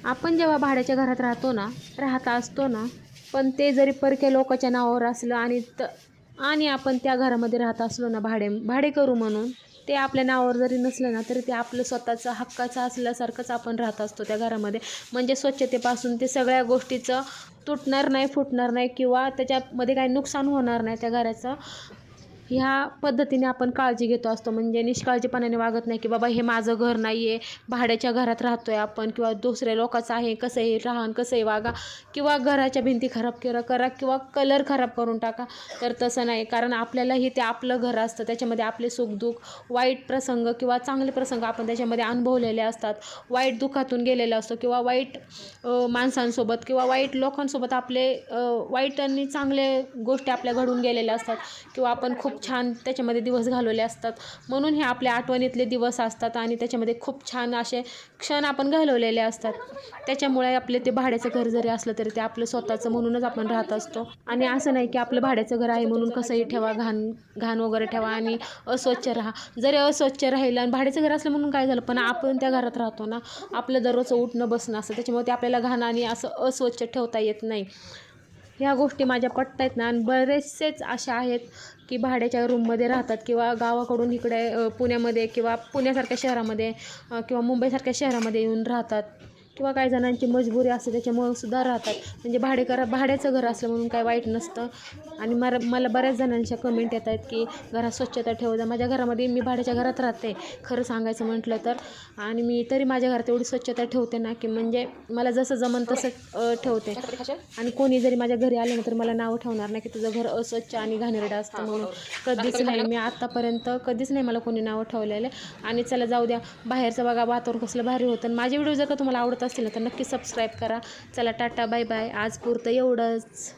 आपण जेव्हा भाड्याच्या घरात राहत असतो ना, पण ते जरी परक्या लोकांच्या नावावर असलं आणि आपण त्या घरामध्ये राहत असलो ना भाडेकरू म्हणून, ते आपल्या नावावर जरी नसलं ना, तरी ते आपलं स्वतःचं हक्काचं असल्यासारखंच आपण राहत असतो त्या घरामध्ये. म्हणजे स्वच्छतेपासून ते सगळ्या गोष्टीचं तुटणार नाही, फुटणार नाही किंवा त्याच्यामध्ये काही नुकसान होणार नाही त्या घराचं. ह्या पद्धतीने आपण काळजी घेतो असतो. म्हणजे निष्काळजीपणाने वागत नाही, की बाबा हे माझं घर नाही आहे, भाड्याच्या घरात राहतोय आपण किंवा दुसऱ्या लोकांचं आहे, कसंही राहान, कसंही वागा किंवा घराच्या भिंती खराब करा किंवा कलर खराब करून टाका. तर तसं नाही, कारण आपल्यालाही ते आपलं घर असतं. त्याच्यामध्ये आपले सुखदुःख, वाईट प्रसंग किंवा चांगले प्रसंग आपण त्याच्यामध्ये अनुभवलेले असतात. वाईट दुःखातून गेलेला असतो किंवा वाईट माणसांसोबत किंवा वाईट लोकांसोबत आपले वाईट आणि चांगले गोष्टी आपल्या घडून गेलेल्या असतात किंवा आपण खूप छान त्याच्यामध्ये दिवस घालवले असतात. म्हणून हे आपल्या आठवणीतले दिवस असतात आणि त्याच्यामध्ये खूप छान असे क्षण आपण घालवलेले असतात. त्याच्यामुळे आपले ते भाड्याचं घर जरी असलं तरी ते आपलं स्वतःचं म्हणूनच आपण राहत असतो. आणि असं नाही की आपलं भाड्याचं घर आहे म्हणून कसंही ठेवा, घाण वगैरे ठेवा आणि अस्वच्छ राहा. जरी अस्वच्छ राहिलं आणि भाड्याचं घर असलं म्हणून काय झालं, पण आपण त्या घरात राहतो ना, आपलं दररोजचं उठणं बसणं असतं. त्याच्यामुळे ते आपल्याला घाण आणि असं अस्वच्छ ठेवता येत नाही. ह्या गोष्टी माझ्या पटतायत ना. आणि बरेचसेच अशा आहेत की भाड्याच्या रूममध्ये राहतात किंवा गावाकडून इकडे पुण्यामध्ये किंवा पुण्यासारख्या शहरामध्ये किंवा मुंबईसारख्या शहरामध्ये येऊन राहतात किंवा काही जणांची मजबुरी असते त्याच्यामुळं सुद्धा राहतात. म्हणजे भाड्याचं घर असलं म्हणून काही वाईट नसतं. आणि मला बऱ्याच जणांच्या कमेंट येत आहेत की घरात स्वच्छता ठेव जा. माझ्या घरामध्ये मी भाड्याच्या घरात राहते खरं सांगायचं म्हटलं तर. आणि मी तरी माझ्या घरात एवढी स्वच्छता ठेवते ना, की म्हणजे मला जसं जमन तसं ठेवते. आणि कोणी जरी माझ्या घरी आलं ना तर मला नावं ठेवणार नाही की तुझं घर अस्वच्छ आणि घाणेरडं असतं म्हणून. कधीच नाही, मी आत्तापर्यंत कधीच नाही मला कोणी नावं ठेवलेलं. आणि चला जाऊ द्या, बाहेरचं बघा वातावरण कसलं भारी होतं. आणि माझे व्हिडिओ जर का तुम्हाला आवडत असतील ना तर नक्की सबस्क्राईब करा. चला टाटा बाय बाय, आज पुरतं एवढंच.